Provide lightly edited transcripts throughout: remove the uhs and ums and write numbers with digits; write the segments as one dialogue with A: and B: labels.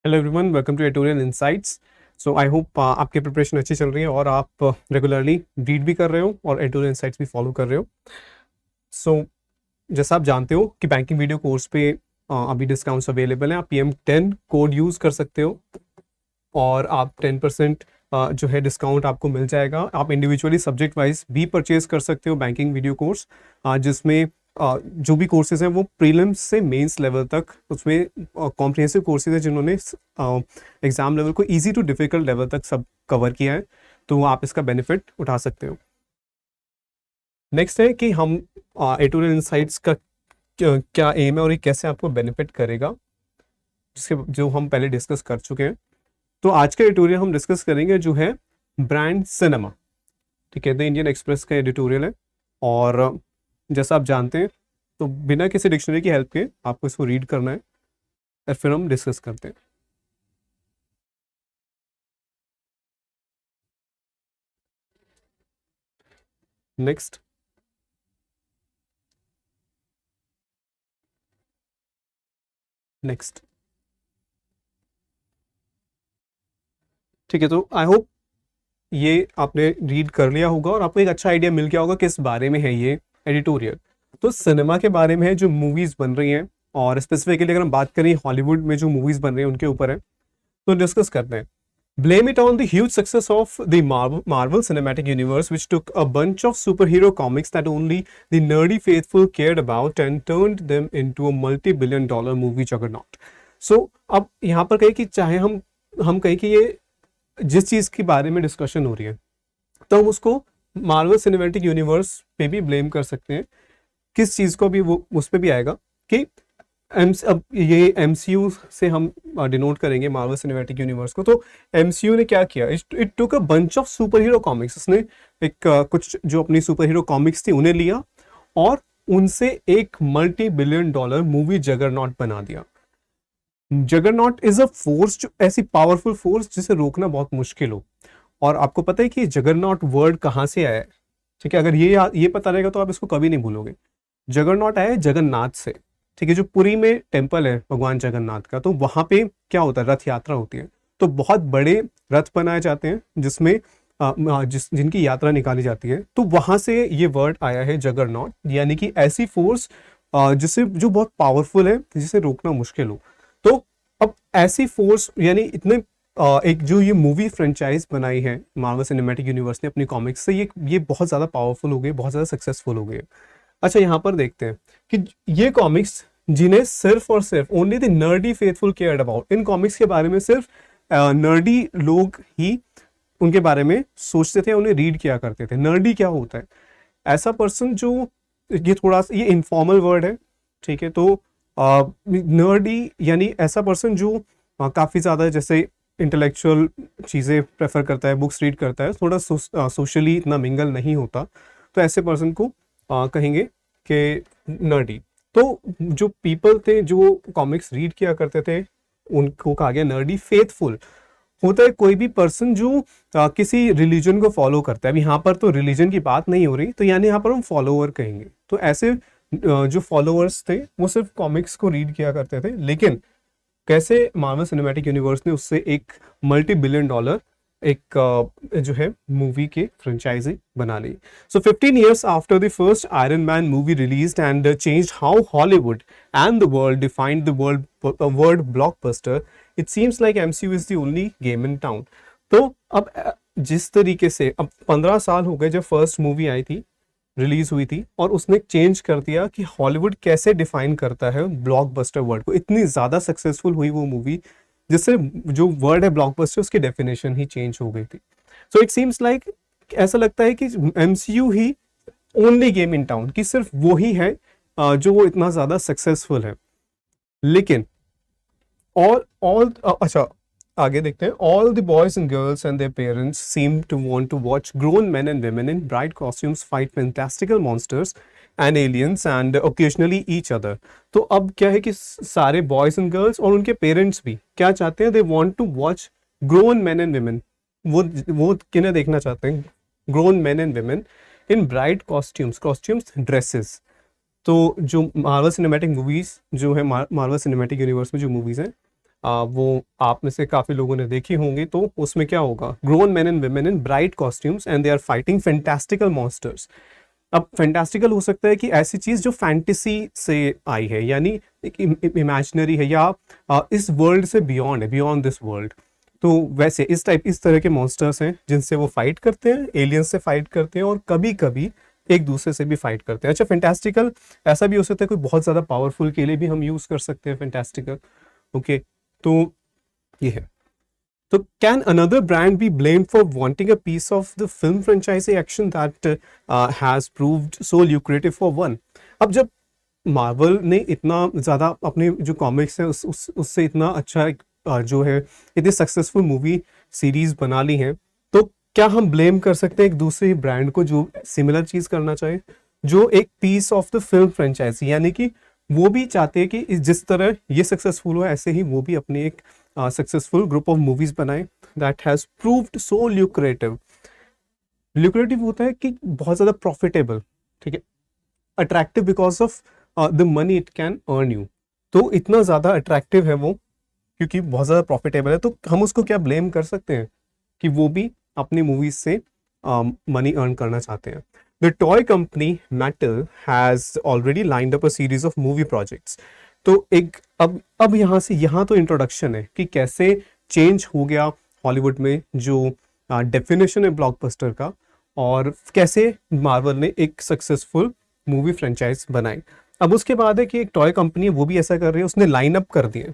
A: Hello everyone, welcome to editorial insights. So I hope आपकी preparation अच्छी चल रही है और आप रेगुलरली रीड भी कर रहे हो और एटोरियल इनसाइट्स भी फॉलो कर रहे हो। जैसा आप जानते हो कि बैंकिंग वीडियो कोर्स पे अभी डिस्काउंट्स अवेलेबल हैं। आप PM10 कोड यूज़ कर सकते हो और आप 10% जो है डिस्काउंट आपको मिल जाएगा। आप इंडिविजुअली सब्जेक्ट वाइज भी परचेज कर सकते हो बैंकिंग वीडियो कोर्स, जिसमें जो भी कोर्सेज हैं वो प्रीलिम्स से मेंस लेवल तक, उसमें कॉम्प्रिहेंसिव कोर्सेज हैं जिन्होंने एग्जाम लेवल को इजी टू डिफिकल्ट लेवल तक सब कवर किया है, तो आप इसका बेनिफिट उठा सकते हो। नेक्स्ट है कि हम एटोरियल इनसाइट्स का क्या एम है और ये कैसे आपको बेनिफिट करेगा, जिसके जो हम पहले डिस्कस कर चुके हैं। तो आज का एडिटोरियल हम डिस्कस करेंगे जो है ब्रांड सिनेमा। ठीक है, द इंडियन एक्सप्रेस का एडिटोरियल है और जैसा आप जानते हैं तो बिना किसी डिक्शनरी की हेल्प के आपको इसको रीड करना है और फिर हम डिस्कस करते हैं। Next, next. ठीक है, तो आई होप ये आपने रीड कर लिया होगा और आपको एक अच्छा आइडिया मिल गया होगा किस बारे में है ये एडिटोरियल। तो सिनेमा के बारे में है, जो मूवीज बन रही हैं, और स्पेसिफिकली अगर हम बात करें हॉलीवुड में जो मूवीज बन रही हैं उनके ऊपर है, तो डिस्कस करते हैं। Blame it on the huge success of the Marvel Cinematic Universe, which took a bunch of superhero comics that only the nerdy faithful cared about and turned them into a multi-billion-dollar movie juggernaut. So, अब यहाँ पर कहें कि चाहे हम कहें कि ये जिस चीज़ के बारे में डिस्कशन हो रही है, तो हम उसको मार्वल सिनेमैटिक यूनिवर्स पे भी ब्लेम कर सकते हैं। किस चीज़ को भी वो उस पर भी आएगा कि अब ये MCU से हम डिनोट करेंगे मार्वल सिनेमैटिक यूनिवर्स को। तो MCU ने क्या किया, it took a bunch of super hero comics. उसने एक कुछ जो अपनी सुपर हीरो कॉमिक्स थी उन्हें लिया और उनसे एक $multi-billion मूवी जगरनॉट बना दिया। जगरनॉट इज अ फोर्स, जो ऐसी पावरफुल फोर्स जिसे रोकना बहुत मुश्किल हो। और आपको पता है कि जगरनॉट वर्ड कहाँ से आया है? ठीक है, अगर ये पता रहेगा तो आप इसको कभी नहीं भूलोगे। जगरनॉट आया है जगन्नाथ से। ठीक है, जो पुरी में टेम्पल है भगवान जगन्नाथ का, तो वहां पे क्या होता है, रथ यात्रा होती है। तो बहुत बड़े रथ बनाए जाते हैं जिसमें जिनकी यात्रा निकाली जाती है। तो वहां से ये वर्ड आया है जगरनॉट, यानी कि ऐसी फोर्स जिसे जो बहुत पावरफुल है, जिसे रोकना मुश्किल हो। तो अब ऐसी फोर्स यानी इतने एक जो ये मूवी फ्रेंचाइज बनाई है मार्वल सिनेमैटिक यूनिवर्स ने अपनी कॉमिक्स से, ये बहुत ज़्यादा पावरफुल हो गई, बहुत ज़्यादा सक्सेसफुल हो गई है। अच्छा, यहाँ पर देखते हैं कि ये कॉमिक्स जिन्हें सिर्फ और सिर्फ only the nerdy faithful cared about, in comics के बारे में सिर्फ नर्डी लोग ही उनके बारे में सोचते थे, उन्हें रीड किया करते थे। नर्डी क्या होता है? ऐसा पर्सन जो, ये थोड़ा सा ये इनफॉर्मल वर्ड है, ठीक है। तो नर्डी यानी ऐसा पर्सन जो काफ़ी ज़्यादा जैसे इंटेलेक्चुअल चीज़ें प्रेफर करता है, बुक्स रीड करता है, थोड़ा सोशली इतना मिंगल नहीं होता, तो ऐसे पर्सन को कहेंगे कि नर्डी। तो जो पीपल थे जो कॉमिक्स रीड किया करते थे उनको कहा गया नर्डी। फेथफुल होता है कोई भी पर्सन जो किसी रिलीजन को फॉलो करता है। अब यहाँ पर तो रिलीजन की बात नहीं हो रही, तो यानी यहाँ पर हम फॉलोअर कहेंगे। तो ऐसे जो फॉलोअर्स थे वो सिर्फ कॉमिक्स को रीड किया करते थे, लेकिन कैसे मार्वल सिनेमैटिक यूनिवर्स ने उससे एक $multi-billion एक जो है मूवी के फ्रेंचाइजी बना ली। सो 15 years after the first Iron Man movie released and changed how Hollywood and the world defined the word blockbuster, it seems like MCU is the only game in town. तो अब जिस तरीके से अब 15 साल हो गए जब फर्स्ट मूवी आई थी, रिलीज हुई थी, और उसने चेंज कर दिया कि हॉलीवुड कैसे डिफाइन करता है ब्लॉकबस्टर वर्ड को। इतनी ज़्यादा सक्सेसफुल हुई वो मूवी, जिससे जो वर्ड है ब्लॉकबस्टर उसकी डेफिनेशन ही चेंज हो गई थी। सो इट सीम्स लाइक, ऐसा लगता है कि MCU he only game in town, कि सिर्फ वो ही है जो वो इतना ज़्यादा सक्सेसफुल है। लेकिन ऑल अच्छा, आगे देखते हैं। All the boys and girls and their parents seem to want to watch grown men and women in bright costumes fight fantastical monsters and aliens and occasionally each other. तो अब क्या है कि सारे बॉयज एंड गर्ल्स और उनके parents भी क्या चाहते हैं, they want to watch grown men and women। वो किन्हें देखना चाहते हैं? Grown men and women in bright costumes dresses. तो जो मार्वल सिनेमैटिक मूवीज जो है, मार्वल सिनेमैटिक यूनिवर्स में जो मूवीज हैं, वो आप में से काफ़ी लोगों ने देखी होंगी। तो उसमें क्या होगा, grown man and women in bright costumes and they are fighting fantastical monsters. अब फैंटास्टिकल हो सकता है कि ऐसी चीज़ जो फैंटेसी से आई है, यानी एक इमेजिनरी है, या इस वर्ल्ड से बियॉन्ड है, बियॉन्ड दिस वर्ल्ड। तो वैसे इस तरह के मॉन्स्टर्स हैं जिनसे वो फाइट करते हैं, एलियंस से फाइट करते हैं, और कभी कभी एक दूसरे से भी फाइट करते हैं। अच्छा, फैंटास्टिकल ऐसा भी हो सकता है कोई बहुत ज़्यादा पावरफुल के लिए भी हम यूज़ कर सकते हैं फैंटास्टिकल। ओके, तो ये है। तो can another brand be blamed for wanting a piece of the film franchise action that has proved so lucrative for one. अब जब मार्वल ने इतना ज़्यादा अपने जो कॉमिक्स हैं उससे इतना अच्छा एक, जो है इतनी सक्सेसफुल मूवी सीरीज बना ली हैं, तो क्या हम ब्लेम कर सकते हैं एक दूसरे ब्रांड को जो सिमिलर चीज़ करना चाहे, जो एक piece of the film franchise, यानी कि वो भी चाहते हैं कि जिस तरह ये सक्सेसफुल हो ऐसे ही वो भी अपनी एक सक्सेसफुल ग्रुप ऑफ मूवीज बनाए that has proved so lucrative. Lucrative होता है कि बहुत ज़्यादा प्रॉफिटेबल, ठीक है, attractive because of the money it can earn you. तो इतना ज़्यादा अट्रैक्टिव है वो क्योंकि बहुत ज़्यादा प्रॉफिटेबल है, तो हम उसको क्या ब्लेम कर सकते हैं कि वो भी अपनी मूवीज से मनी अर्न करना चाहते हैं। The toy company metal has already lined up a series of movie projects. तो एक अब यहाँ तो इंट्रोडक्शन है कि कैसे चेंज हो गया हॉलीवुड में जो डेफिनेशन है ब्लॉकबस्टर का, और कैसे मार्वल ने एक सक्सेसफुल मूवी फ्रेंचाइज बनाई। अब उसके बाद है कि एक टॉय कंपनी है वो भी ऐसा कर रही है, उसने लाइन अप कर दिए।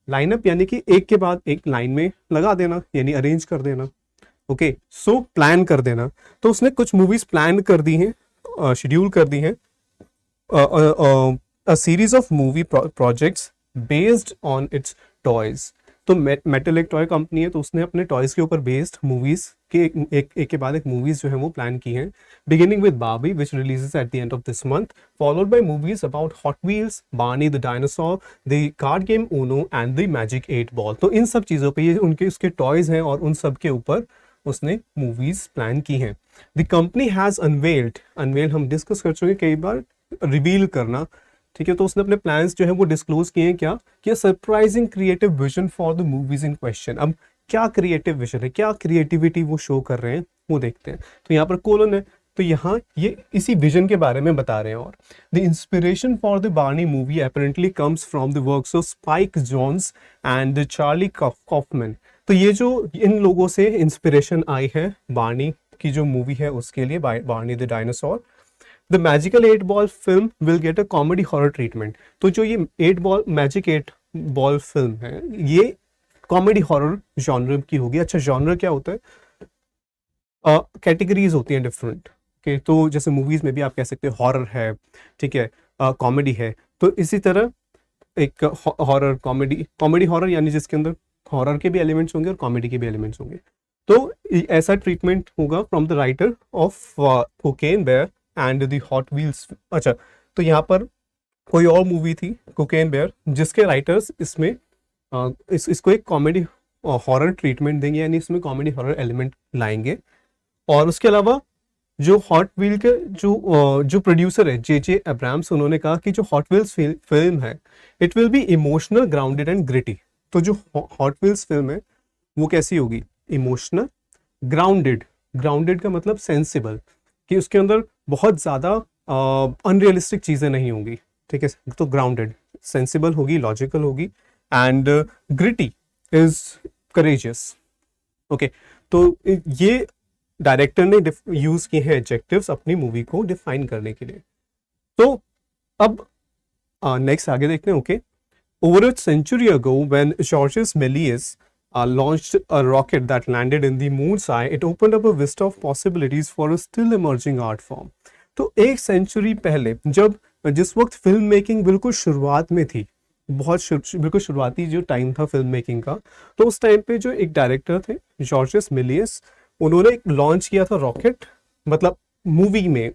A: लाइन अप यानी कि एक के बाद एक लाइन में लगा देना, यानी अरेंज कर देना। ओके, सो प्लान कर देना। तो उसने कुछ मूवीज प्लान कर दी हैं, शेड्यूल कर दी हैं, a series of movie projects based on it's toys. तो मेटल एक टॉय कंपनी है, तो उसने अपने टॉयज के ऊपर बेस्ड मूवीज के एक के बाद एक मूवीज जो है वो प्लान की हैं, beginning with Barbie, which releases at the end of this month, followed by movies about Hot Wheels, Barney the Dinosaur, the card game Uno and the Magic 8 Ball। तो इन सब चीज़ों पे, ये उनके उसके टॉयज हैं और उन सब के ऊपर उसने मूवीज प्लान की हैं। द कंपनी हैज अनवेल्ड हम डिस्कस कर चुके कई बार, रिवील करना, ठीक है। तो उसने अपने प्लान्स जो है वो डिस्क्लोज किए हैं, क्या कि surprising creative vision for the movies in question. अब क्या क्रिएटिव विजन है, क्या क्रिएटिविटी वो शो कर रहे हैं वो देखते हैं। तो यहाँ पर कोलन है, तो यहाँ ये इसी विजन के बारे में बता रहे हैं। और the inspiration for the Barney movie apparently comes from the works of Spike Jonze and Charlie Kaufman. तो ये जो इन लोगों से इंस्पिरेशन आई है बार्नी की जो मूवी है उसके लिए, Barney the dinosaur. The magical 8 ball film will get a comedy horror treatment. तो जो ये 8 बॉल फिल्म है ये कॉमेडी हॉरर जॉनर की होगी। अच्छा, जॉनर क्या होता है, कैटेगरीज होती हैं डिफरेंट के। तो जैसे मूवीज में भी आप कह सकते हो हॉरर है, ठीक है, कॉमेडी है। तो इसी तरह एक हॉरर कॉमेडी हॉरर यानी जिसके अंदर हॉरर के भी एलिमेंट्स होंगे और कॉमेडी के भी एलिमेंट्स होंगे। तो ऐसा ट्रीटमेंट होगा from the writer of Cocaine Bear and the Hot Wheels. अच्छा, तो यहाँ पर कोई और मूवी थी कोकेन बेयर जिसके राइटर्स इसमें इसको एक कॉमेडी हॉरर ट्रीटमेंट देंगे, यानी इसमें कॉमेडी हॉरर एलिमेंट लाएंगे। और उसके अलावा जो हॉट व्हील के जो प्रोड्यूसर है जे अब्राम्स, उन्होंने कहा कि जो हॉट व्हील्स फिल्म है it will be emotional, grounded and gritty. तो जो हॉट व्हील्स फिल्म है वो कैसी होगी, इमोशनल, ग्राउंडेड। ग्राउंडेड का मतलब सेंसिबल, कि उसके अंदर बहुत ज़्यादा अनरियलिस्टिक चीज़ें नहीं होंगी, ठीक है। तो ग्राउंडेड, सेंसिबल होगी, लॉजिकल होगी, and gritty is courageous. Okay, तो ये डायरेक्टर ने यूज किए हैं एडजेक्टिव्स अपनी मूवी को डिफाइन करने के लिए। तो अब नेक्स्ट आगे देखते हैं। Okay, over a century ago when Georges Melies launched a rocket that landed in the moon's eye, it opened up a vista of possibilities for a still emerging art form। तो एक century पहले जिस वक्त film making बिल्कुल शुरुआत में थी, बिल्कुल शुरुआती जो टाइम था फिल्म मेकिंग का, तो उस टाइम पे जो एक डायरेक्टर थे जॉर्जेस मिलियस, उन्होंने एक लॉन्च किया था रॉकेट। मतलब मूवी में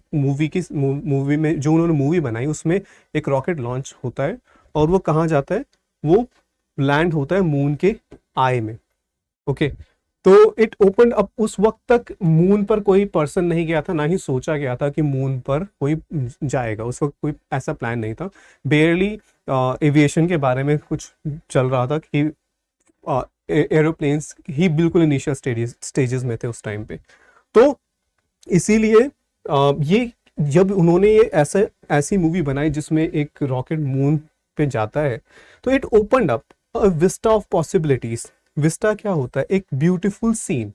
A: जो उन्होंने मूवी बनाई उसमें एक रॉकेट लॉन्च होता है और वो कहाँ जाता है, वो लैंड होता है मून के आई में। ओके, तो इट ओपन अप। उस वक्त तक मून पर कोई पर्सन नहीं गया था, ना ही सोचा गया था कि मून पर कोई जाएगा, उस वक्त कोई ऐसा प्लान नहीं था। बेयरली एविएशन के बारे में कुछ चल रहा था कि एरोप्लेन्स ही बिल्कुल इनिशियल स्टेजेस में थे उस टाइम पे। तो इसीलिए ये जब उन्होंने ये ऐसी मूवी बनाई जिसमें एक रॉकेट मून पे जाता है, तो it opened up a Vista of possibilities. Vista क्या होता है? एक ब्यूटीफुल सीन,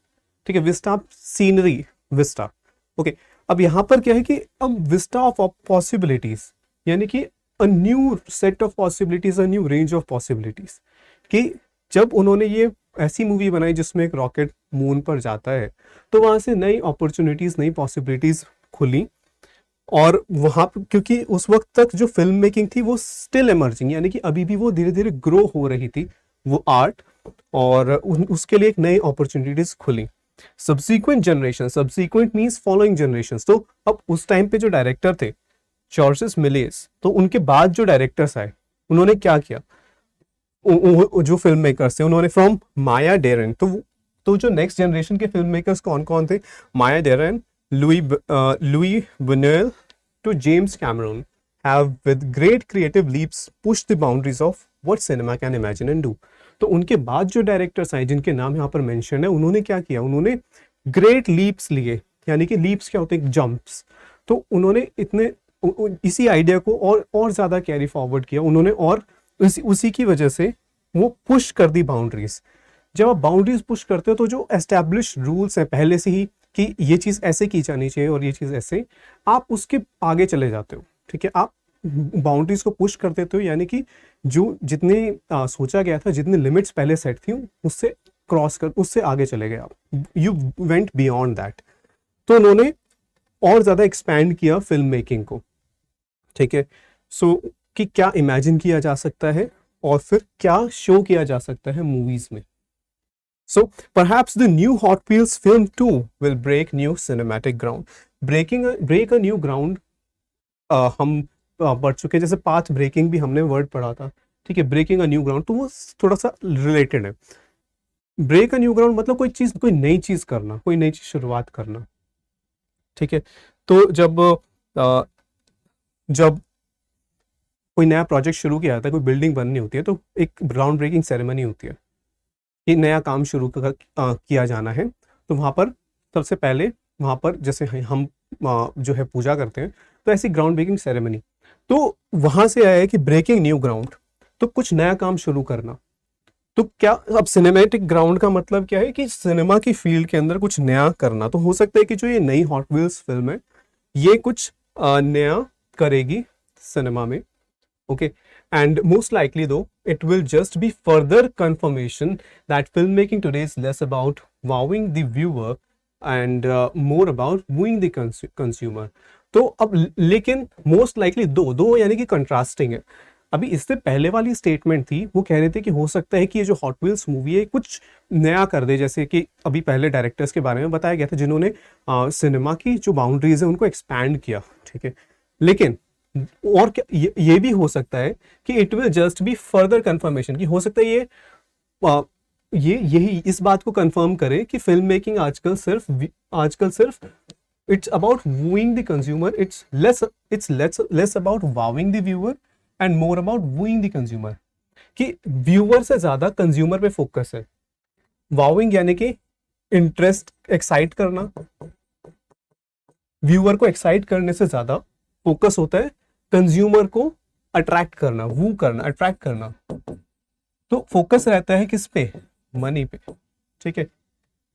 A: ठीक है, विस्टा सीनरी, विस्टा। ओके, अब यहाँ पर क्या है कि अब विस्टा ऑफ पॉसिबिलिटीज यानी कि a new set of possibilities, a new range of possibilities, कि जब उन्होंने ये ऐसी मूवी बनाई जिसमें एक रॉकेट मून पर जाता है, तो वहां से नई अपॉर्चुनिटीज, नई पॉसिबिलिटीज खुली। और वहां क्योंकि उस वक्त तक जो फिल्म मेकिंग थी वो स्टिल इमर्जिंग, यानी कि अभी भी वो धीरे धीरे ग्रो हो रही थी वो आर्ट, और उसके लिए एक नई अपॉर्चुनिटीज खुली। Subsequent generation, subsequent means following generation. तो अब उस टाइम पे जो डायरेक्टर थे जॉर्जेस मिलेस, तो उनके बाद जो डायरेक्टर्स आए उन्होंने क्या किया, जो फिल्म मेकर्स थे उन्होंने फ्रॉम माया डेरेन, तो जो नेक्स्ट जनरेशन के फिल्म मेकर्स कौन कौन थे? Maya Deren, Luis Bunuel to James Cameron have with great creative leaps pushed the boundaries of what cinema can imagine and do. तो उनके बाद जो डायरेक्टर्स आए जिनके नाम यहाँ पर मेंशन है, उन्होंने क्या किया? उन्होंने ग्रेट लीप्स लिए, यानी कि लीप्स क्या होते हैं? जंप्स। तो उन्होंने इसी आइडिया को और ज्यादा कैरी फॉरवर्ड किया उन्होंने, और उसी की वजह से वो पुश कर दी बाउंड्रीज। जब आप बाउंड्रीज पुश करते हो तो जो एस्टैब्लिश रूल्स हैं पहले से ही कि ये चीज ऐसे की जानी चाहिए और ये चीज ऐसे, आप उसके आगे चले जाते हो, ठीक है, आप बाउंड्रीज को पुश कर देते हो, यानी कि जो जितने सोचा गया था, जितने लिमिट्स पहले सेट थी उससे क्रॉस कर, उससे आगे चले गए आप, यू वेंट बियॉन्ड दैट। तो उन्होंने और ज्यादा एक्सपैंड किया फिल्म मेकिंग को, ठीक है। सो कि क्या इमेजिन किया जा सकता है और फिर क्या शो किया जा सकता है मूवीज में। So perhaps the new hot wheels film 2 will break new cinematic ground. Break a new ground हम पढ़ चुके हैं, जैसे पाथ ब्रेकिंग भी हमने वर्ड पढ़ा था, ठीक है, ब्रेकिंग अ न्यू ग्राउंड, तो वो थोड़ा सा रिलेटेड है। ब्रेक अ न्यू ग्राउंड मतलब कोई नई चीज करना, कोई नई चीज शुरुआत करना, ठीक है। तो जब कोई नया प्रोजेक्ट शुरू किया जाता है, कोई बिल्डिंग बननी होती है, तो एक ग्राउंड ब्रेकिंग सेरेमनी होती है कि नया काम शुरू किया जाना है। तो वहाँ पर सबसे पहले वहाँ पर जैसे हम जो है पूजा करते हैं, तो ऐसी ग्राउंड ब्रेकिंग सेरेमनी, तो वहाँ से आया है कि ब्रेकिंग न्यू ग्राउंड, तो कुछ नया काम शुरू करना। तो क्या अब सिनेमैटिक ग्राउंड का मतलब क्या है? कि सिनेमा की फील्ड के अंदर कुछ नया करना। तो हो सकता है कि जो ये नई हॉट व्हील्स फिल्म है ये कुछ नया करेगी सिनेमा में, okay, and most likely though it will just be further confirmation that filmmaking today is less about wowing the viewer and more about wooing the consumer। तो अब लेकिन मोस्ट लाइकली दो यानी कि कंट्रास्टिंग है। अभी इससे पहले वाली स्टेटमेंट थी, वो कह रहे थे कि हो सकता है कि ये जो हॉट व्हील्स मूवी है कुछ नया कर दे, जैसे कि अभी पहले डायरेक्टर्स के बारे में बताया गया था जिन्होंने सिनेमा की जो बाउंड्रीज है उनको एक्सपैंड किया, ठीक है। लेकिन और क्या ये भी हो सकता है कि it will just be further confirmation, कि हो सकता है यही इस बात को कंफर्म करे कि फिल्म मेकिंग आजकल सिर्फ it's about wooing the consumer, it's less about wowing the viewer and more about wooing the consumer, कि व्यूअर से ज्यादा कंज्यूमर पे फोकस है। वाविंग यानी कि इंटरेस्ट एक्साइट करना, व्यूअर को एक्साइट करने से ज्यादा फोकस होता है कंज्यूमर को अट्रैक्ट करना, वू करना, अट्रैक्ट करना। तो फोकस रहता है किस पे? मनी पे, ठीक है।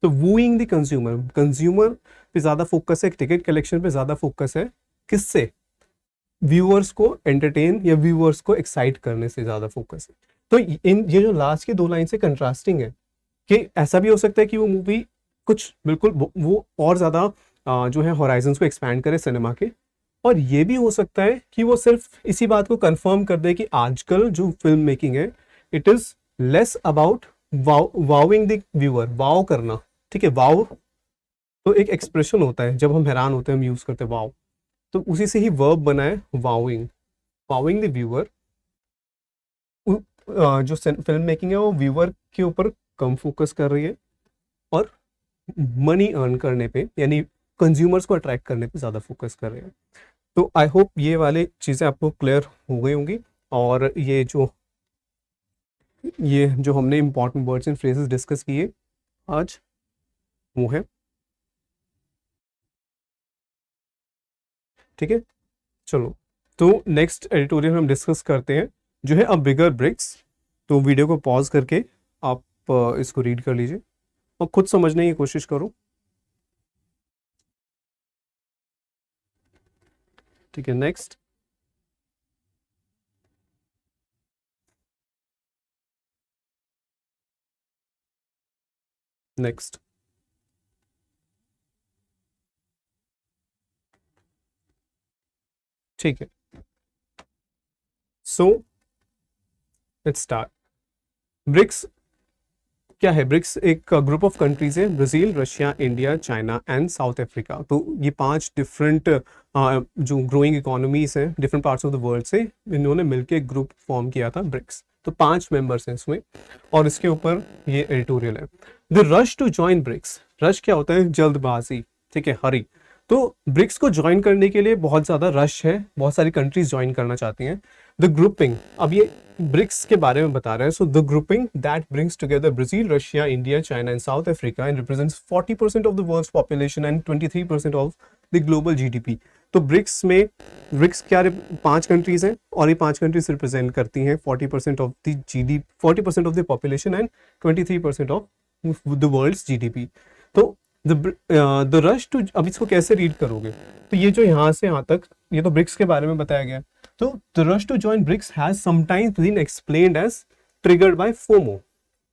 A: तो वूइंग द कंज्यूमर पे ज्यादा फोकस है, टिकट कलेक्शन पे ज्यादा फोकस है, किससे? व्यूअर्स को एंटरटेन या व्यूअर्स को एक्साइट करने से ज्यादा फोकस है। तो ये जो लास्ट की दो लाइन से कंट्रास्टिंग है कि ऐसा भी हो सकता है कि वो मूवी कुछ बिल्कुल वो और ज्यादा जो है हॉराइजन्स को एक्सपैंड करे सिनेमा के, और ये भी हो सकता है कि वो सिर्फ इसी बात को कंफर्म कर दे कि आजकल जो फिल्म मेकिंग है it is less about wowing the viewer, wow करना, ठीक है। वाव तो एक एक्सप्रेशन होता है, जब हम हैरान होते हैं हम यूज करते हैं वाव, तो उसी से ही वर्ब बना है वाविंग द व्यूअर। जो फिल्म मेकिंग है वो व्यूअर के ऊपर कम फोकस कर रही है और मनी अर्न करने पे यानी कंज्यूमर्स को अट्रैक्ट करने पे ज्यादा फोकस कर रहे हैं। तो आई होप ये वाले चीजें आपको क्लियर हो गई होंगी। और ये जो हमने important words and phrases discuss किए आज, वो है, ठीक है। चलो, तो नेक्स्ट एडिटोरियल हम डिस्कस करते हैं जो है अ बिगर ब्रिक्स। तो वीडियो को पॉज करके आप इसको रीड कर लीजिए और खुद समझने की कोशिश करो, ठीक है। नेक्स्ट, नेक्स्ट, ठीक है। So let's start. ब्रिक्स क्या है? ब्रिक्स एक ग्रुप ऑफ कंट्रीज है, Brazil, Russia, India, China and South Africa. तो ये 5 डिफरेंट जो ग्रोइंग इकोनॉमीज हैं different parts of the world से, इन्होंने मिलकर एक ग्रुप फॉर्म किया था ब्रिक्स। तो 5 मेंबर्स हैं इसमें, और इसके ऊपर ये एडिटोरियल है। The rush to join BRICS. Rush क्या होता है? जल्दबाजी, ठीक है, हरी। तो ब्रिक्स को ज्वाइन करने के लिए बहुत ज़्यादा रश है, बहुत सारी कंट्रीज ज्वाइन करना चाहती हैं। द ग्रुपिंग, अब ये ब्रिक्स के बारे में बता रहे हैं। So the grouping that brings together Brazil, Russia, India, China and South Africa and represents 40% of the world's population and 23% of the global GDP. तो ब्रिक्स में, ब्रिक्स क्या 5 कंट्रीज हैं, और ये 5 कंट्रीज रिप्रेजेंट करती हैं 40% of the GD 40% of the population and 23% of the world's GDP. तो the rush to, अब इसको कैसे रीड करोगे? तो ये जो यहाँ से यहाँ तक, ये तो ब्रिक्स के बारे में बताया गया। तो the rush to join BRICS has sometimes been explained as triggered by FOMO,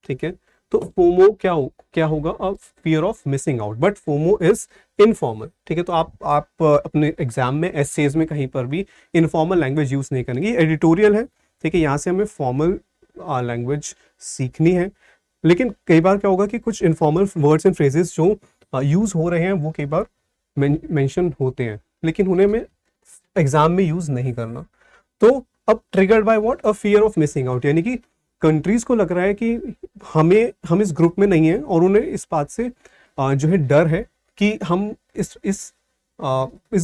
A: ठीक है। तो फोमो क्या होगा? A fear of missing out, but FOMO is informal, ठीक है। तो आप अपने एग्जाम में, एसेज में कहीं पर भी इनफॉर्मल लैंग्वेज यूज नहीं करेंगे। एडिटोरियल है, ठीक है, यहाँ से हमें फॉर्मल लैंग्वेज सीखनी है। लेकिन कई बार क्या होगा कि कुछ इनफॉर्मल वर्ड्स एंड फ्रेजेस जो यूज हो रहे हैं वो कई बार मेंशन होते हैं, लेकिन उन्हें मैं एग्जाम में यूज नहीं करना। तो अब triggered by what? A fear of missing out, यानी कि कंट्रीज को लग रहा है कि हम इस ग्रुप में नहीं है, और उन्हें इस बात से जो है डर है कि हम इस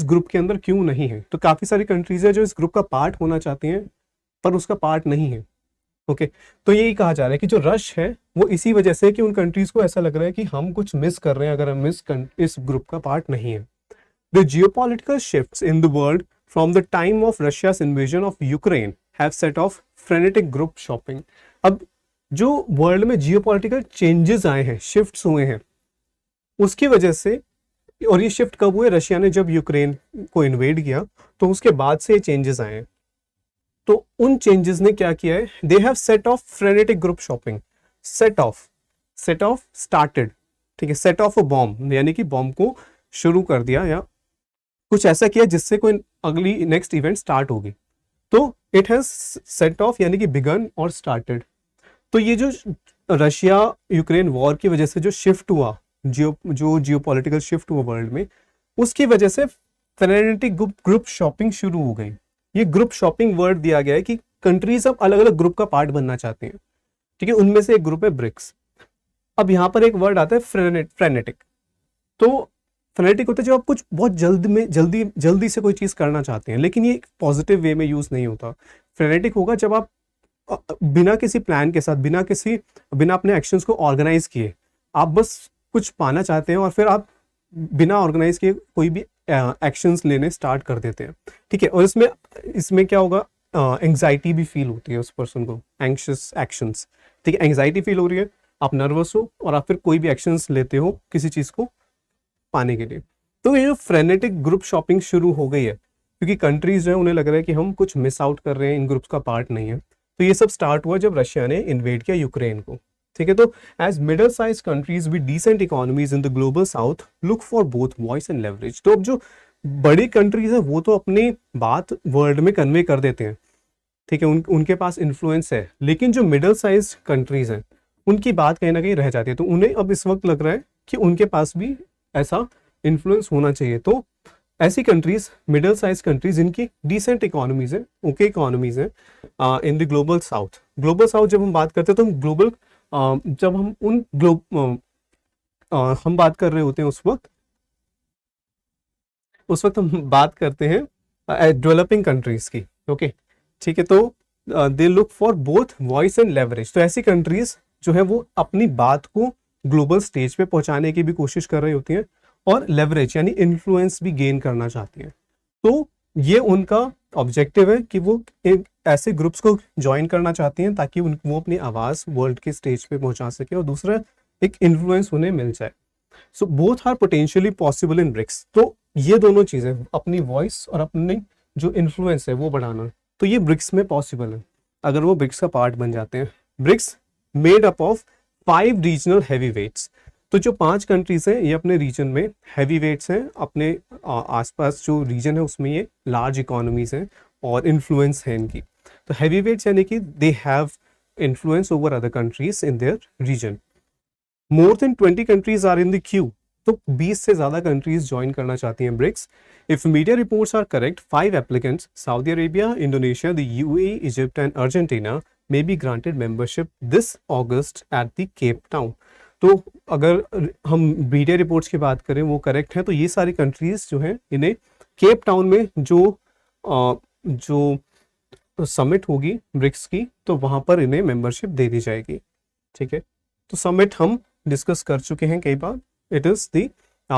A: ग्रुप के अंदर क्यों नहीं है। तो काफी सारी कंट्रीज है जो इस ग्रुप का पार्ट होना चाहती हैं पर उसका पार्ट नहीं है। ओके, तो यही कहा जा रहा है कि जो रश है वो इसी वजह से कि उन कंट्रीज को ऐसा लग रहा है कि हम कुछ मिस कर रहे हैं अगर हम इस ग्रुप का पार्ट नहीं है। The geopolitical shifts in the world from the time of Russia's invasion of Ukraine have set off frenetic group shopping. अब जो वर्ल्ड में जियोपॉलिटिकल चेंजेस आए हैं, शिफ्ट्स हुए हैं, उसकी वजह से, और ये शिफ्ट कब हुए? रशिया ने जब यूक्रेन को इन्वेड किया तो उसके बाद से ये चेंजेस आए हैं। तो उन चेंजेस ने क्या किया है? They have set off frenetic group shopping. Set off started, ठीक है, सेट ऑफ अ बॉम्ब, यानी कि बॉम्ब को शुरू कर दिया या कुछ ऐसा किया जिससे कोई अगली नेक्स्ट इवेंट स्टार्ट होगी। तो इट हैज सेट ऑफ, यानी कि बिगन और स्टार्टेड। तो ये जो रशिया यूक्रेन वॉर की वजह से जो शिफ्ट हुआ, जियोपॉलिटिकल शिफ्ट हुआ वर्ल्ड में, उसकी वजह से फ्रेनेटिक ग्रुप शॉपिंग शुरू हो गई। ये ग्रुप शॉपिंग वर्ड दिया गया है कि कंट्रीज अब अलग अलग ग्रुप का पार्ट बनना चाहते हैं, ठीक है। उनमें से एक ग्रुप है ब्रिक्स। अब यहां पर एक वर्ड आता है फ्रेनेटिक। तो फ्रेनेटिक होता है जब आप कुछ बहुत जल्दी से कोई चीज करना चाहते हैं, लेकिन ये पॉजिटिव वे में यूज नहीं होता। फ्रेनेटिक होगा जब आप बिना किसी प्लान के साथ, बिना अपने एक्शंस को ऑर्गेनाइज किए, आप बस कुछ पाना चाहते हैं और फिर आप बिना ऑर्गेनाइज किए कोई भी एक्शंस लेने स्टार्ट कर देते हैं, ठीक है। और इसमें क्या होगा? एंग्जाइटी भी फील होती है उस पर्सन को, एंग्शियस एक्शंस, ठीक है। एंग्जाइटी फील हो रही है, आप नर्वस हो और आप फिर कोई भी एक्शंस लेते हो किसी चीज को पाने के लिए। तो ये जो फ्रेनेटिक ग्रुप शॉपिंग शुरू हो गई है, क्योंकि कंट्रीज जो है उन्हें लग रहा है कि हम कुछ मिस आउट कर रहे हैं, इन ग्रुप्स का पार्ट नहीं है। तो ये सब स्टार्ट हुआ जब रशिया ने इन्वेड किया यूक्रेन को, ठीक है। तो as middle size countries with decent economies in the global South look for both voice and leverage. तो अब जो बड़ी कंट्रीज है वो तो अपनी बात वर्ल्ड में कन्वे कर देते हैं, ठीक है, उनके पास इन्फ्लुएंस है। लेकिन जो मिडल साइज कंट्रीज हैं उनकी बात कहीं ना कहीं रह जाती है। तो उन्हें अब इस वक्त लग रहा है कि उनके पास भी ऐसा इन्फ्लुएंस होना चाहिए। तो ऐसी कंट्रीज, मिडिल साइज कंट्रीज, इनकी डिसेंट इकोनॉमीज है, ओके इकोनॉमीज है इन the global south. Global south जब हम बात करते हैं तो हम ग्लोबल, जब हम हम बात कर रहे होते हैं उस वक्त हम बात करते हैं डेवलपिंग कंट्रीज की, ओके, ठीक है। तो they look for both voice and leverage. तो ऐसी कंट्रीज जो है वो अपनी बात को ग्लोबल स्टेज पे पहुंचाने की भी कोशिश कर रही होती हैं और लेवरेज यानी इन्फ्लुएंस भी गेन करना चाहती हैं। तो ये उनका ऑब्जेक्टिव है कि वो ऐसे ग्रुप्स को ज्वाइन करना चाहती हैं ताकि वो अपनी आवाज वर्ल्ड के स्टेज पे पहुंचा सके और दूसरा एक इन्फ्लुएंस उन्हें मिल जाए। So both are potentially possible in BRICS. तो ये दोनों चीजें, अपनी वॉइस और अपनी जो इन्फ्लुएंस है वो बढ़ाना, तो ये ब्रिक्स में पॉसिबल है अगर वो ब्रिक्स का पार्ट बन जाते हैं। BRICS made up of 5 regional heavy weights. तो जो 5 कंट्रीज हैं ये अपने रीजन में हैवी वेट्स हैं, अपने आसपास जो रीजन है उसमें ये लार्ज इकोनॉमीज हैं और इन्फ्लुएंस है इनकी। तो हैवी वेट्स यानी कि they have influence over other countries in their region. More than 20 countries are in the queue. तो 20 से ज्यादा कंट्रीज ज्वाइन करना चाहती हैं BRICS. If media reports are correct, 5 applicants Saudi Arabia, Indonesia, the UAE, Egypt and Argentina may be granted membership this August at the Cape Town। तो अगर हम media reports की बात करें वो करेक्ट है तो ये सारी कंट्रीज जो हैं इन्हें केप टाउन में जो समिट होगी ब्रिक्स की तो वहां पर इन्हें मेंबरशिप दे दी जाएगी। ठीक है, तो समिट हम डिस्कस कर चुके हैं कई बार। It is the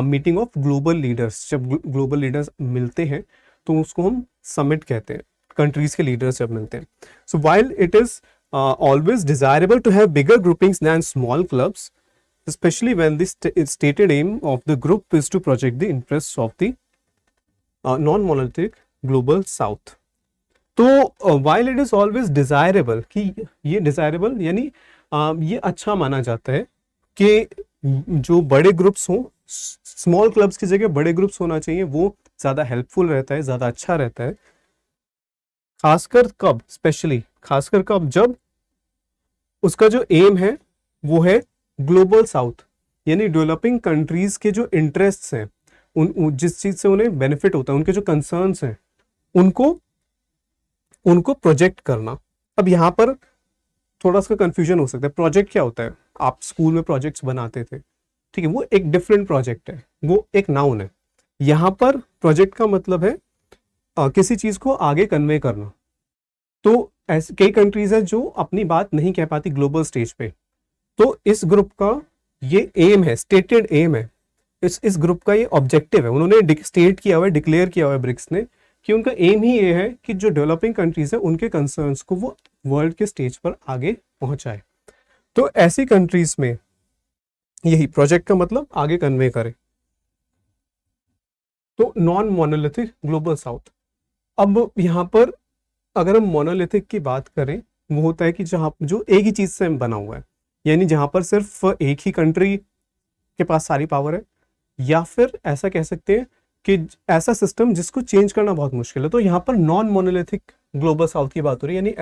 A: meeting of global leaders. जब ग्लोबल लीडर्स मिलते हैं तो उसको हम समिट कहते हैं, कंट्रीज के लीडर्स जब मिलते हैं। सो while it is always desirable to have bigger groupings than small clubs, especially when the stated aim of the group is to project the interests of the non-monolithic global south। तो while it is always desirable, कि ये desirable यानी ये अच्छा माना जाता है कि जो बड़े ग्रुप्स हों, स्मॉल क्लब्स की जगह बड़े ग्रुप्स होना चाहिए, वो ज़्यादा हेल्पफुल रहता है, ज़्यादा अच्छा रहता है। खासकर कब, स्पेशली खासकर कब, जब उसका जो एम है वो है ग्लोबल साउथ यानी डेवलपिंग कंट्रीज के जो इंटरेस्ट्स हैं, जिस चीज से उन्हें बेनिफिट होता है, उनके जो कंसर्न्स हैं उनको प्रोजेक्ट करना। अब यहाँ पर थोड़ा सा कंफ्यूजन हो सकता है, प्रोजेक्ट क्या होता है? आप स्कूल में प्रोजेक्ट्स बनाते थे, ठीक है, वो एक डिफरेंट प्रोजेक्ट है, वो एक नाउन है। यहाँ पर प्रोजेक्ट का मतलब है किसी चीज को आगे कन्वे करना। तो ऐसे कई कंट्रीज हैं जो अपनी बात नहीं कह पाती ग्लोबल स्टेज पे, तो इस ग्रुप का ये एम है, स्टेटेड एम है, इस ग्रुप का ये ऑब्जेक्टिव है, उन्होंने स्टेट किया हुआ है, डिक्लेयर किया हुआ है ब्रिक्स ने कि उनका एम ही ये है कि जो डेवलपिंग कंट्रीज है उनके कंसर्न्स को वो वर्ल्ड के स्टेज पर आगे पहुंचाए। तो ऐसी कंट्रीज में यही प्रोजेक्ट का मतलब आगे कन्वे करे। तो नॉन मोनोलिथिक ग्लोबल साउथ। अब यहाँ पर अगर हम मोनोलिथिक की बात करें, वो होता है कि जहाँ जो एक ही चीज से बना हुआ है, यानी जहां पर सिर्फ एक ही कंट्री के पास सारी पावर है, या फिर ऐसा कह सकते हैं कि ऐसा सिस्टम जिसको चेंज करना बहुत मुश्किल है। तो यहाँ पर नॉन मोनोलिथिक ग्लोबल साउथ की बात हो रही है, यानी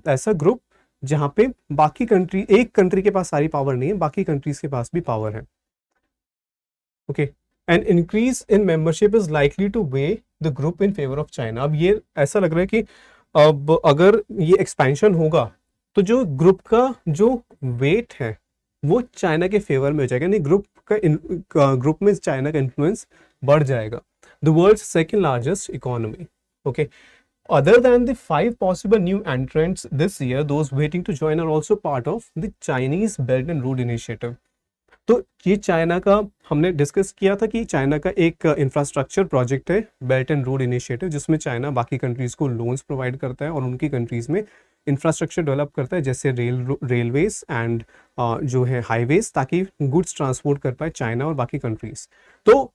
A: ऐसा ग्रुप जहां पे बाकी कंट्री, एक कंट्री के पास सारी पावर नहीं है, बाकी कंट्रीज के पास भी पावर है। Okay, and increase in membership is likely two way the group in favour of China. अब ये ऐसा लग रहा है कि अब अगर ये एक्सपेंशन होगा तो जो ग्रुप का जो वेट है वो चाइना के फेवर में हो जाएगा, यानी ग्रुप में चाइना का इन्फ्लुएंस बढ़ जाएगा। The world's second largest economy. Okay, other than the 5 possible new entrants this year, those waiting to join are also part of the Chinese Belt and Road Initiative। तो ये China का हमने discuss किया था कि China का एक infrastructure project है बेल्ट एंड रोड इनिशिएटिव, जिसमें चाइना बाकी कंट्रीज को लोन्स प्रोवाइड करता है और उनकी कंट्रीज में इंफ्रास्ट्रक्चर डेवलप करता है, जैसे रेलवेज एंड जो है हाईवेज, ताकि गुड्स ट्रांसपोर्ट कर पाए चाइना और बाकी कंट्रीज। तो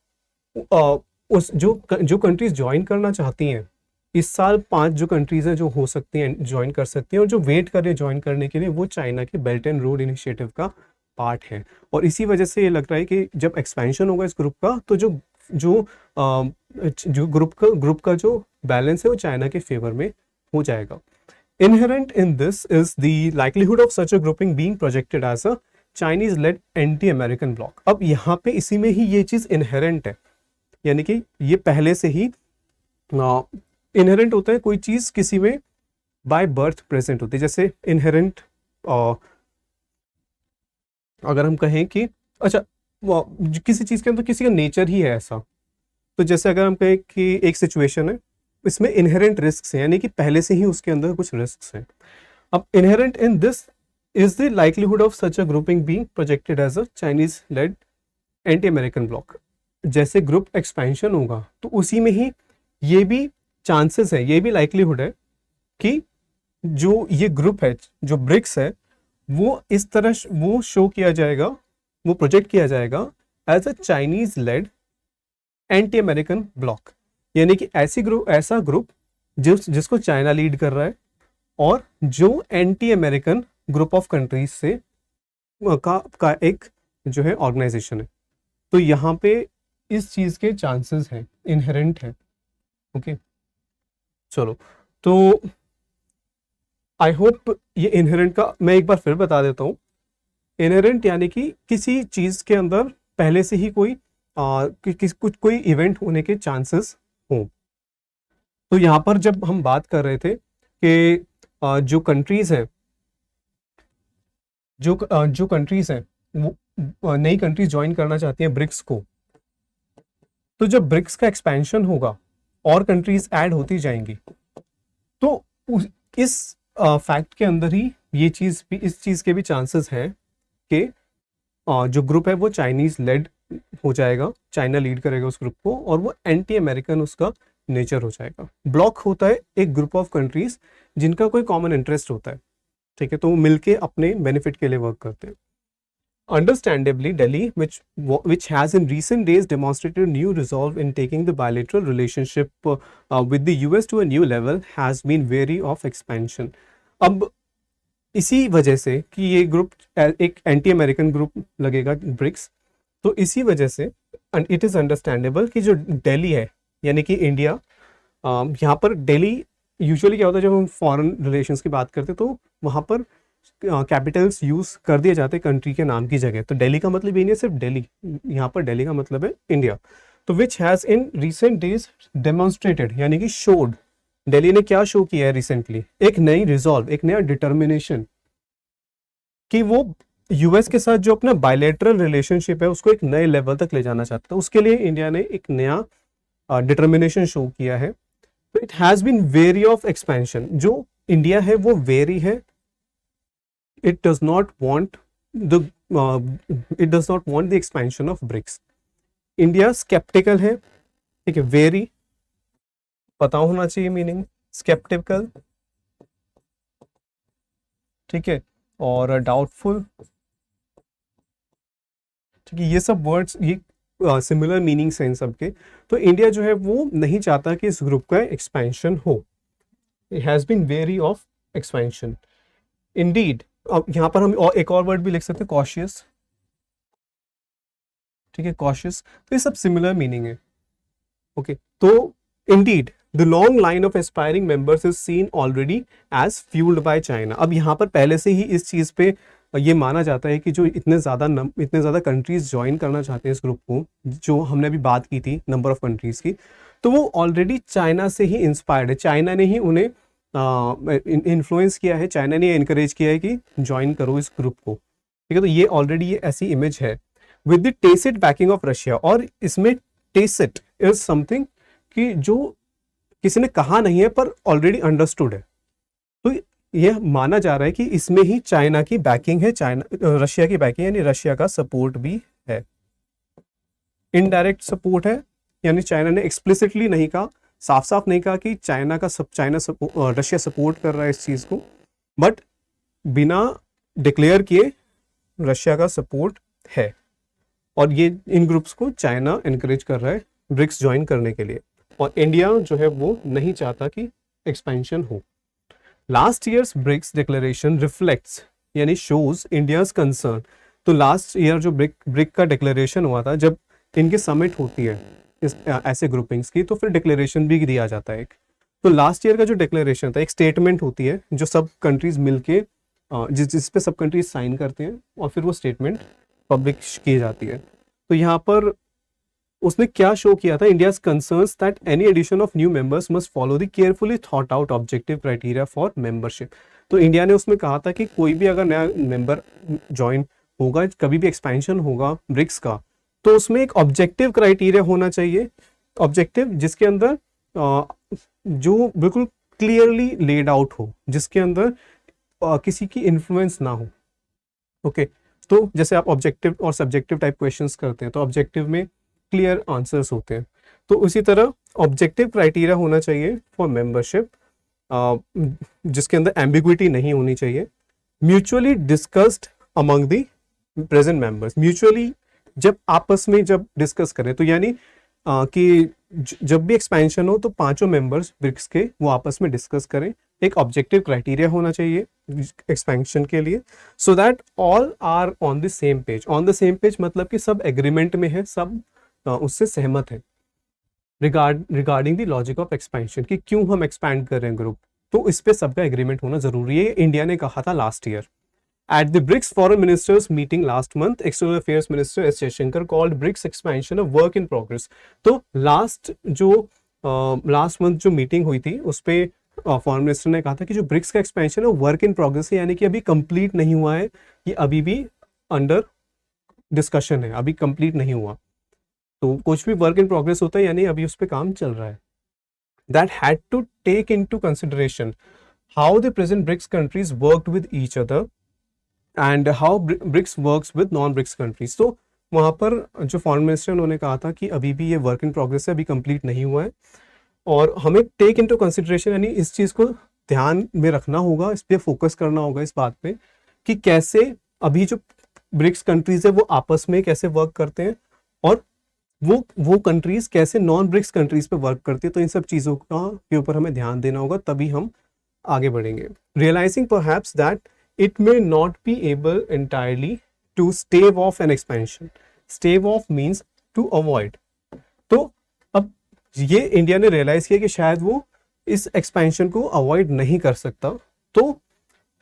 A: उस जो कंट्रीज ज्वाइन करना चाहती हैं इस साल, 5 जो कंट्रीज हैं जो हो सकती हैं ज्वाइन कर सकती हैं, और जो वेट कर रहे हैं ज्वाइन करने के लिए वो चाइना के बेल्ट एंड रोड इनिशिएटिव का पार्ट है। और इसी वजह से ये लग रहा है कि जब एक्सपेंशन होगा इस ग्रुप का तो जो ग्रुप का जो बैलेंस है वो चाइना के फेवर में हो जाएगा। Inherent in this is the likelihood of such a grouping being projected as a Chinese-led anti-American bloc। अब यहाँ पे इसी में ही ये चीज इनहेरेंट है, यानी कि ये पहले से ही इनहेरेंट होता है, कोई चीज किसी में बाय बर्थ प्रेजेंट होती है। जैसे इनहेरेंट अगर हम कहें कि अच्छा किसी चीज के अंदर किसी का नेचर ही है ऐसा, तो जैसे अगर हम कहें कि एक सिचुएशन है इसमें इनहेरेंट रिस्क हैं, यानी कि पहले से ही उसके अंदर कुछ रिस्क हैं। अब inherent in this is the likelihood of such a grouping being projected as a Chinese led anti American bloc. जैसे ग्रुप एक्सपेंशन होगा तो उसी में ही ये भी चांसेस है, ये भी लाइकलीहुड है कि जो ये ग्रुप है, जो ब्रिक्स है, वो इस तरह वो शो किया जाएगा, वो प्रोजेक्ट किया जाएगा as a Chinese led anti American bloc. यानी कि ऐसा ग्रुप जिसको चाइना लीड कर रहा है और जो anti American group of countries से का एक जो है ऑर्गेनाइजेशन है। तो यहाँ पे इस चीज के चांसेस हैं, इनहेरेंट है। ओके, चलो, तो आई होप ये इनहेरेंट का मैं एक बार फिर बता देता हूँ। इनहेरेंट यानी कि किसी चीज के अंदर पहले से ही कोई कुछ कोई इवेंट होने के चांसेस हों। तो यहाँ पर जब हम बात कर रहे थे कि जो कंट्रीज है, जो कंट्रीज हैं वो नई कंट्रीज ज्वाइन करना चाहती हैं ब्रिक्स को, तो जब ब्रिक्स का एक्सपेंशन होगा और कंट्रीज ऐड होती जाएंगी, तो इस फैक्ट के अंदर ही ये चीज भी, इस चीज के भी चांसेस हैं कि जो ग्रुप है वो चाइनीज लेड हो जाएगा, चाइना लीड करेगा उस ग्रुप को और वो एंटी अमेरिकन उसका नेचर हो जाएगा। ब्लॉक होता है एक ग्रुप ऑफ कंट्रीज जिनका कोई कॉमन इंटरेस्ट होता है, ठीक है, तो वो मिलके अपने बेनिफिट के लिए वर्क करते हैं। Understandably, Delhi, which has in recent days demonstrated new resolve in taking the bilateral relationship with the US to a new level, has been wary of expansion. अब इसी वजह से कि ये ग्रुप एक एंटी अमेरिकन ग्रुप लगेगा BRICS, तो इसी वजह से इट इज़ अंडरस्टैंडेबल कि जो दिल्ली है, यानी कि इंडिया, यहाँ पर दिल्ली यूजुअली क्या होता है जब हम फॉरेन रिलेशंस की बात करते हैं तो वहाँ पर कैपिटल्स यूज कर दिए जाते हैं कंट्री के नाम की जगह। तो दिल्ली का मतलब ये नहीं है सिर्फ दिल्ली, यहाँ पर दिल्ली का मतलब है इंडिया। तो which has in recent days demonstrated, यानी कि शोड, दिल्ली ने क्या शो किया है रिसेंटली, एक नई रिजॉल्व, एक नया डिटर्मिनेशन कि वो यूएस के साथ जो अपना बायलैटरल रिलेशनशिप है उसको एक नए लेवल तक ले जाना चाहता है। उसके लिए इंडिया ने एक नया डिटर्मिनेशन शो किया है। तो it has been very of expansion, जो इंडिया है वो वेरी है, it does not want the expansion of BRICS. India sceptical है, ठीक है, वेरी पता होना चाहिए मीनिंग, स्केप्टिकल, ठीक है, और डाउटफुल, ठीक है, ये सब वर्ड्स ये सिमिलर मीनिंग्स हैं इन सब के। तो इंडिया जो है वो नहीं चाहता कि इस ग्रुप का एक्सपेंशन हो। It has been very of expansion indeed. अब यहाँ पर हम एक और वर्ड भी लिख सकते हैं, कॉशियस, ठीक है, कॉशियस। तो ये सब सिमिलर मीनिंग है। ओके, तो indeed the long line of aspiring members is seen already as fuelled by China. अब यहाँ पर पहले से ही इस चीज पे ये माना जाता है कि जो इतने ज़्यादा कंट्रीज ज्वाइन करना चाहते हैं इस ग्रुप को, जो हमने अभी बात की थी नंबर ऑफ कंट्रीज की, तो वो ऑलरेडी चाइना से ही इंस्पायर्ड है। चाइना ने ही उन्हें इन्फ्लुएंस किया है, चाइना ने इनकरेज किया है कि ज्वाइन करो इस ग्रुप को, ठीक है। तो ये ऑलरेडी ये ऐसी इमेज है with the tacit banking of Russia. और इसमें टेसिट इज समथिंग कि जो किसी ने कहा नहीं है पर ऑलरेडी अंडरस्टूड है। तो यह माना जा रहा है कि इसमें ही चाइना की बैकिंग है, रशिया की बैकिंग, यानी रशिया का सपोर्ट भी है। इनडायरेक्ट सपोर्ट है, यानी चाइना ने एक्सप्लिसिटली नहीं कहा, साफ साफ नहीं कहा कि रशिया सपोर्ट कर रहा है इस चीज को, बट बिना डिक्लेयर किए रशिया का सपोर्ट है। और ये इन ग्रुप्स को चाइना एनकरेज कर रहा है ब्रिक्स ज्वाइन करने के लिए, और इंडिया जो है वो नहीं चाहता कि एक्सपेंशन हो। Last years BRICS declaration reflects, यानी शोज इंडियाज कंसर्न। तो लास्ट ईयर जो ब्रिक का डिक्लेरेशन हुआ था, जब इनकी समिट होती है इस ऐसे ग्रुपिंग्स की, तो फिर डिक्लेरेशन भी दिया जाता है एक। तो लास्ट ईयर का जो डिक्लेरेशन था, एक स्टेटमेंट होती है जो सब कंट्रीज मिलके जिस पे सब कंट्रीज साइन करते हैं, और फिर वो स्टेटमेंट पब्लिश की जाती है। तो यहाँ पर उसने क्या शो किया था, India's concerns that any addition of new members must follow the carefully thought out objective criteria for membership. तो इंडिया ने उसमें कहा था कि कोई भी अगर नया मेंबर ज्वाइन होगा, कभी भी एक्सपेंशन होगा ब्रिक्स का, तो उसमें एक ऑब्जेक्टिव क्राइटेरिया होना चाहिए, ऑब्जेक्टिव जिसके अंदर जो बिल्कुल क्लियरली लेड आउट हो, जिसके अंदर किसी की इन्फ्लुएंस ना हो। ओके तो जैसे आप ऑब्जेक्टिव और सब्जेक्टिव टाइप क्वेश्चंस करते हैं तो ऑब्जेक्टिव में क्लियर आंसर्स होते हैं, तो उसी तरह ऑब्जेक्टिव क्राइटेरिया होना चाहिए फॉर मेंबरशिप, जिसके अंदर एम्बिग्विटी नहीं होनी चाहिए। Mutually discussed among the present members, mutually जब आपस में जब डिस्कस करें तो यानी कि जब भी एक्सपेंशन हो तो पांचों मेंबर्स ब्रिक्स के वो आपस में डिस्कस करें। एक ऑब्जेक्टिव क्राइटेरिया होना चाहिए एक्सपेंशन के लिए, so that all are on the same page. On the same page मतलब कि सब एग्रीमेंट में है, सब उससे सहमत है regarding the logic of expansion, कि क्यों हम एक्सपैंड कर रहे हैं ग्रुप, तो इस पे सबका एग्रीमेंट होना जरूरी है। इंडिया ने कहा था last year. At the BRICS Foreign Ministers meeting last month, External Affairs Minister S. Jaishankar called BRICS expansion a work in progress. तो लास्ट मंथ जो मीटिंग हुई थी उस पे फॉरेन मिनिस्टर ने कहा था कि जो ब्रिक्स का एक्सपेंशन है वो वर्क इन प्रोग्रेस है, यानी कि अभी कंप्लीट नहीं हुआ है, ये अभी भी अंडर डिस्कशन है, अभी कंप्लीट नहीं हुआ। तो कुछ भी वर्क इन प्रोग्रेस होता है यानी अभी उस पर काम चल रहा है। That had to take into consideration how the present BRICS countries worked with each other and how BRICS works with non BRICS countries. तो वहाँ पर जो फॉरेन मिनिस्टर उन्होंने कहा था कि अभी भी ये वर्क इन प्रोग्रेस है, अभी कंप्लीट नहीं हुआ है, और हमें टेक इनटू कंसिडरेशन यानी इस चीज़ को ध्यान में रखना होगा, इस पर फोकस करना होगा इस बात पे कि कैसे अभी जो ब्रिक्स कंट्रीज है वो आपस में कैसे वर्क करते हैं, और वो कंट्रीज कैसे नॉन ब्रिक्स कंट्रीज पे वर्क करती है। तो इन सब चीज़ों का के ऊपर हमें ध्यान देना होगा, तभी हम आगे बढ़ेंगे। Realising perhaps that it may not be able entirely to stave off an expansion. Stave off means to avoid. तो अब ये इंडिया ने रियलाइज किया कि शायद वो इस एक्सपेंशन को अवॉइड नहीं कर सकता। तो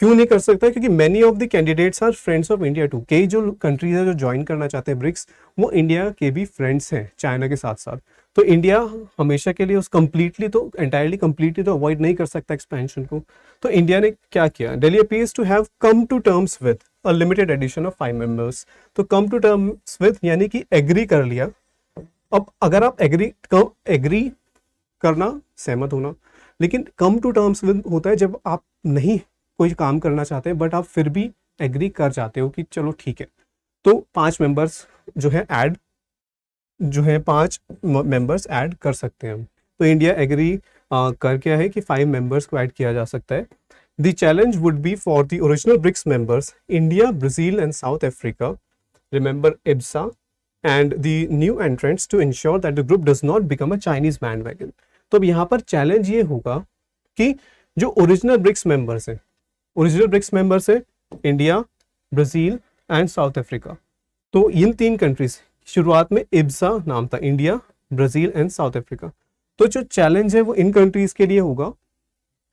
A: क्यों नहीं कर सकता? क्योंकि many of the candidates are friends of India too. कई जो कंट्रीज है जो ज्वाइन करना चाहते हैं ब्रिक्स, वो इंडिया के भी फ्रेंड्स हैं चाइना के साथ साथ। तो इंडिया हमेशा के लिए उस कंप्लीटली तो एंटायरली कंप्लीटली तो अवॉइड नहीं कर सकता एक्सपेंशन को। तो इंडिया ने क्या किया? Delhi appears to have come to terms with a limited addition of 5 members. तो कम टू टर्म्स विद यानी कि एग्री कर लिया। अब अगर आप एग्री करना, सहमत होना, लेकिन कम टू टर्म्स विद होता है जब आप नहीं कोई काम करना चाहते हैं बट आप फिर भी एग्री कर जाते हो कि चलो ठीक है। तो 5 मेंबर्स जो है ऐड जो है 5 मेंबर्स ऐड कर सकते हैं हम। तो इंडिया एग्री कर क्या है कि 5 मेंबर्स को ऐड किया जा सकता है। The challenge would be for the original BRICS members India, Brazil and South Africa, remember IBSA, and the new entrants to ensure that the group does not become a Chinese bandwagon. तो अब यहाँ पर challenge ये होगा कि जो original BRICS members हैं, original BRICS members है India, Brazil and South Africa. तो इन 3 कंट्रीज, शुरुआत में IBSA नाम था, India, Brazil and South Africa. तो जो चैलेंज है वो इन कंट्रीज के लिए होगा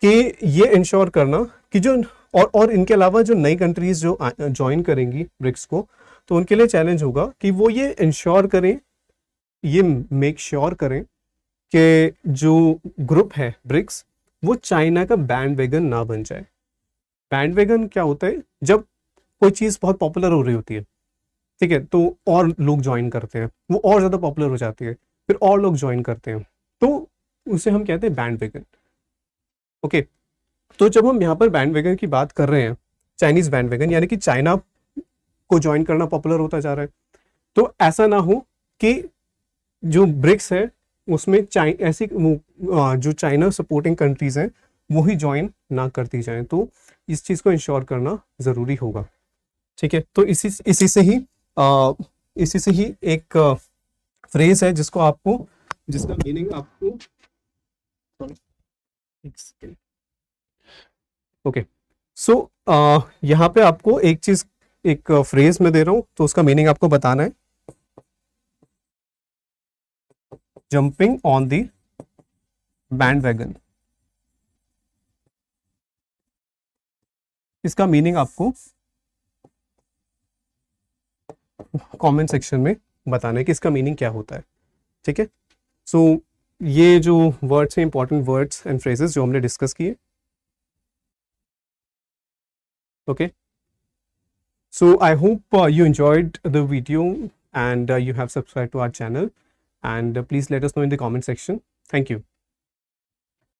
A: कि ये इंश्योर करना कि जो और इनके अलावा जो नई कंट्रीज जो ज्वाइन करेंगी ब्रिक्स को, तो उनके लिए चैलेंज होगा कि वो ये इंश्योर करें, ये मेक श्योर करें कि जो ग्रुप है ब्रिक्स वो चाइना का बैंडवैगन ना बन जाए। बैंडवैगन क्या होता है? जब कोई चीज़ बहुत पॉपुलर हो रही होती है, ठीक है, तो और लोग ज्वाइन करते हैं, वो और ज़्यादा पॉपुलर हो जाती है, फिर और लोग ज्वाइन करते हैं, तो उसे हम कहते हैं बैंडवैगन। ओके, तो जब हम यहाँ पर बैंडवैगन की बात कर रहे हैं, चाइनीज बैंडवैगन, यानी कि चाइना को ज्वाइन करना पॉपुलर होता जा रहा है, तो ऐसा ना हो कि जो ब्रिक्स है उसमें ऐसी जो चाइना सपोर्टिंग कंट्रीज हैं वो ही ज्वाइन ना करती जाएं। तो इस चीज़ को इंश्योर करना ज़रूरी होगा। ठीक है, तो इसी से ही एक फ्रेज है जिसका मीनिंग आपको ओके, सो यहाँ पे आपको एक फ्रेज में दे रहा हूँ, तो उसका मीनिंग आपको बताना है। जंपिंग ऑन द बैंडवैगन, इसका मीनिंग आपको कमेंट सेक्शन में बताना है कि इसका मीनिंग क्या होता है। ठीक है, सो ये जो वर्ड्स हैं, इंपॉर्टेंट वर्ड्स एंड फ्रेजेस जो हमने डिस्कस किए। Okay, so I hope you enjoyed the video and you have subscribed to our channel, and please let us know in the comment section. Thank you.